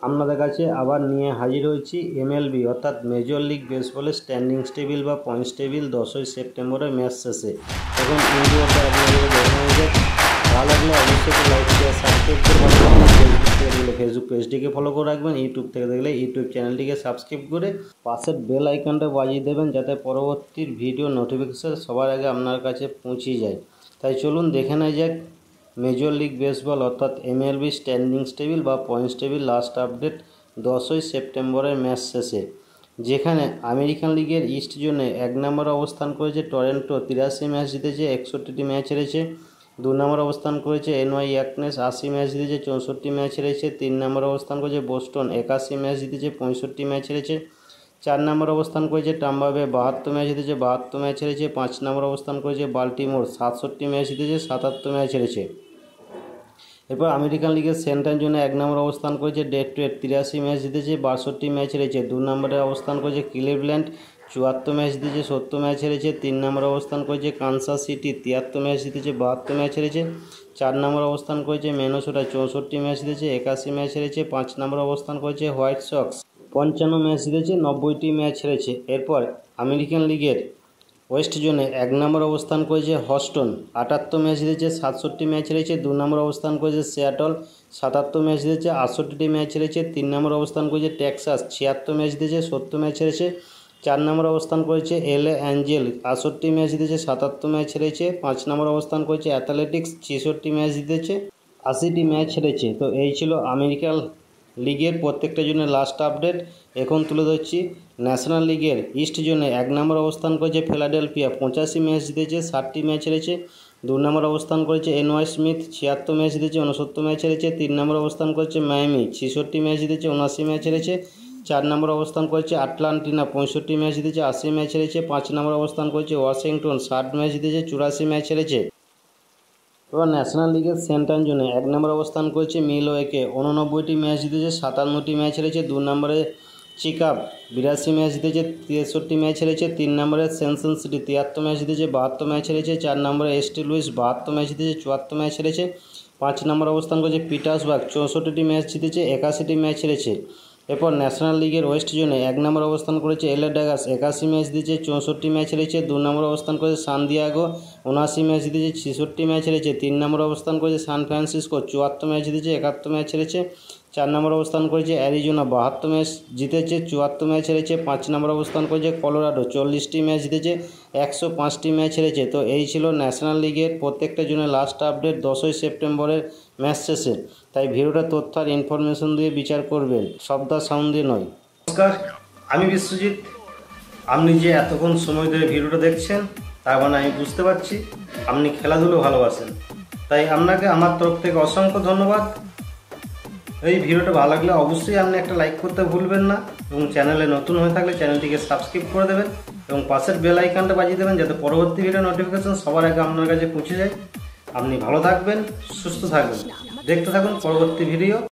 আপনাদের কাছে আবার নিয়ে হাজির হয়েছি এমএলবি অর্থাৎ মেজর লিগ বেসবলের স্ট্যান্ডিংস টেবিল বা পয়েন্টস টেবিল 10ই সেপ্টেম্বরের ম্যাচ শেষে। এখন ইন্ডিয়াতে আপনাদের দেখানো যায়। ভালো লাগলে অবশ্যই লাইক শেয়ার সাবস্ক্রাইব করে ভালো লাগবে। ফেসবুক থেকে দেখলে ফেসবুক পেজটিকে ফলো করে রাখবেন, ইউটিউব থেকে দেখলে ইউটিউব চ্যানেলটিকে সাবস্ক্রাইব করে পাশের বেল আইকনটা বাজিয়ে দেবেন যাতে পরবর্তী ভিডিও নোটিফিকেশন সবার আগে আপনার কাছে পৌঁছে যায়। তাই চলুন দেখে নেওয়া যাক মেজর লিগ বেসবল অর্থাৎ এমএলবি স্ট্যান্ডিংস টেবিল বা পয়েন্টস টেবিল লাস্ট আপডেট 10ই সেপ্টেম্বরের ম্যাচ শেষে, যেখানে আমেরিকান লিগের ইস্ট জোনে 1 নম্বর অবস্থান করেছে টরন্টো, 83 ম্যাচ জিতেছে, 61টি ম্যাচ হেরেছে। 2 নম্বর অবস্থান করেছে এনওয়াই ইয়াকনেস, 80 ম্যাচ জিতেছে, 64 ম্যাচ হেরেছে। 3 নম্বর অবস্থান করেছে বোস্টন, 81 ম্যাচ জিতেছে, 65 ম্যাচ হেরেছে। 4 নম্বর অবস্থান করেছে টাম্পা বে, 72 ম্যাচ জিতেছে, 72 ম্যাচ হেরেছে। 5 নম্বর অবস্থান করেছে বাল্টিমোর, 67 ম্যাচ জিতেছে, 77 ম্যাচ হেরেছে। এরপর আমেরিকান লিগের সেন্ট্রাল জোনে 1 নম্বর অবস্থান করেছে ডেট্রয়েট, 83 ম্যাচ জিতেছে, 62 ম্যাচ হেরেছে। 2 নম্বরে অবস্থান করেছে ক্লিভল্যান্ড, 74 ম্যাচ জিতেছে, 70 ম্যাচ হেরেছে। 3 নম্বর অবস্থান করেছে কানসাস সিটি, 73 ম্যাচ জিতেছে, 72 ম্যাচ হেরেছে। 4 নম্বর অবস্থান করেছে মিনেসোটা, 64 ম্যাচ জিতেছে, 81 ম্যাচ হেরেছে। 5 নম্বর অবস্থান করেছে হোয়াইট সক্স, 55 ম্যাচ জিতেছে, 90টি ম্যাচ হেরেছে। এরপর আমেরিকান লিগের ওয়েস্ট জোনে 1 নম্বর অবস্থান করেছে হস্টন, 78 ম্যাচ জিতেছে, 67 ম্যাচ হেরেছে। 2 নম্বর অবস্থান করেছে সিয়াটল, 77 ম্যাচ জিতেছে, 68টি ম্যাচ হেরেছে। 3 নম্বর অবস্থান করেছে টেক্সাস, 76 ম্যাচ জিতেছে, 70 ম্যাচ হেরেছে। 4 নম্বর অবস্থান করেছে এলএ অ্যাঞ্জেল, 68 ম্যাচ জিতেছে, 77 ম্যাচ হেরেছে। 5 নম্বর অবস্থান করেছে অ্যাথলেটিক্স, 66 ম্যাচ জিতেছে, 80টি ম্যাচ হেরেছে। তো এই ছিল আমেরিকান লিগের প্রত্যেকটা জন্য লাস্ট আপডেট। এখন তুলে ধরছি ন্যাশনাল লিগের ইস্ট জোনে 1 নম্বর অবস্থান করেছে ফিলাডেলফিয়া, 85 ম্যাচ জিতেছে, 60টি ম্যাচ হেরেছে। 2 নম্বর অবস্থান করেছে এনওয়াই স্মিথ, 76 ম্যাচ জিতেছে, 69 ম্যাচ হেরেছে। 3 নম্বর অবস্থান করেছে মায়ামি, 66 ম্যাচ জিতেছে, 79 ম্যাচ হেরেছে। 4 নম্বর অবস্থান করেছে আটলান্টিনা, 65 ম্যাচ জিতেছে, 80 ম্যাচ হেরেছে। 5 নম্বর অবস্থান করেছে ওয়াশিংটন, 60 ম্যাচ জিতেছে, 84 ম্যাচ হেরেছে। এবার ন্যাশনাল লিগের সেন্ট্রাল জোনে 1 নম্বর অবস্থান করেছে মিলওয়েকে, 89টি ম্যাচ জিতেছে, 57টি ম্যাচ হেরেছে। 2 নম্বরে চিকাগো, 82 ম্যাচ জিতেছে, 63 ম্যাচ হেরেছে। 3 নম্বরে সেনসন সিটি, 73 ম্যাচ জিতেছে, 72 ম্যাচ হেরেছে। 4 নম্বরে এসটি লুইস, 72 ম্যাচ জিতেছে, 74 ম্যাচ হেরেছে। 5 নম্বর অবস্থান করেছে পিটার্সবার্গ, 64টি ম্যাচ জিতেছে, 81টি ম্যাচ হেরেছে। এরপর ন্যাশনাল লিগের ওয়েস্ট জোনে 1 নম্বর অবস্থান করেছে এলএ ড্যাগার্স, 81 ম্যাচ জিতেছে, 64 ম্যাচ হেরেছে। 2 নম্বর অবস্থান করেছে সান দিয়েগো, 79 ম্যাচ জিতেছে, 66 ম্যাচ হেরেছে। 3 নম্বর অবস্থান করেছে সান ফ্রান্সিসকো, 74 ম্যাচ জিতেছে, 71 ম্যাচ হেরেছে। 4 নম্বর অবস্থান করেছে অ্যারিজোনা, 72 ম্যাচ জিতেছে, 74 ম্যাচ হেরেছে। 5 নম্বর অবস্থান করেছে কলোরাডো, 40টি ম্যাচ জিতেছে, 105টি ম্যাচ হেরেছে। তো এই ছিল ন্যাশনাল লিগের প্রত্যেকটা জন্য লাস্ট আপডেট 10ই সেপ্টেম্বরের ম্যাচ শেষে। তাই ভিডিওটা তথ্য আর ইনফরমেশন দিয়ে বিচার করবেন, শব্দ সাউন্ড দিয়ে নয়। নমস্কার, আমি বিশ্বজিৎ। আপনি যে এতক্ষণ সময় ধরে ভিডিওটা দেখছেন তার মানে আমি বুঝতে পারছি আপনি খেলাধুলো ভালোবাসেন। তাই আপনাকে আমার তরফ থেকে অসংখ্য ধন্যবাদ। এই ভিডিওটা ভালো লাগলে অবশ্যই আপনি একটা লাইক করতে ভুলবেন না, এবং চ্যানেলে নতুন হয়ে থাকলে চ্যানেলটিকে সাবস্ক্রাইব করে দেবেন এবং পাশের বেল আইকনটা বাজিয়ে দেবেন যাতে পরবর্তী ভিডিও নোটিফিকেশন সবার আগে আপনার কাছে পৌঁছে যায়। আপনি ভালো থাকবেন, সুস্থ থাকবেন, দেখতে থাকুন পরবর্তী ভিডিও।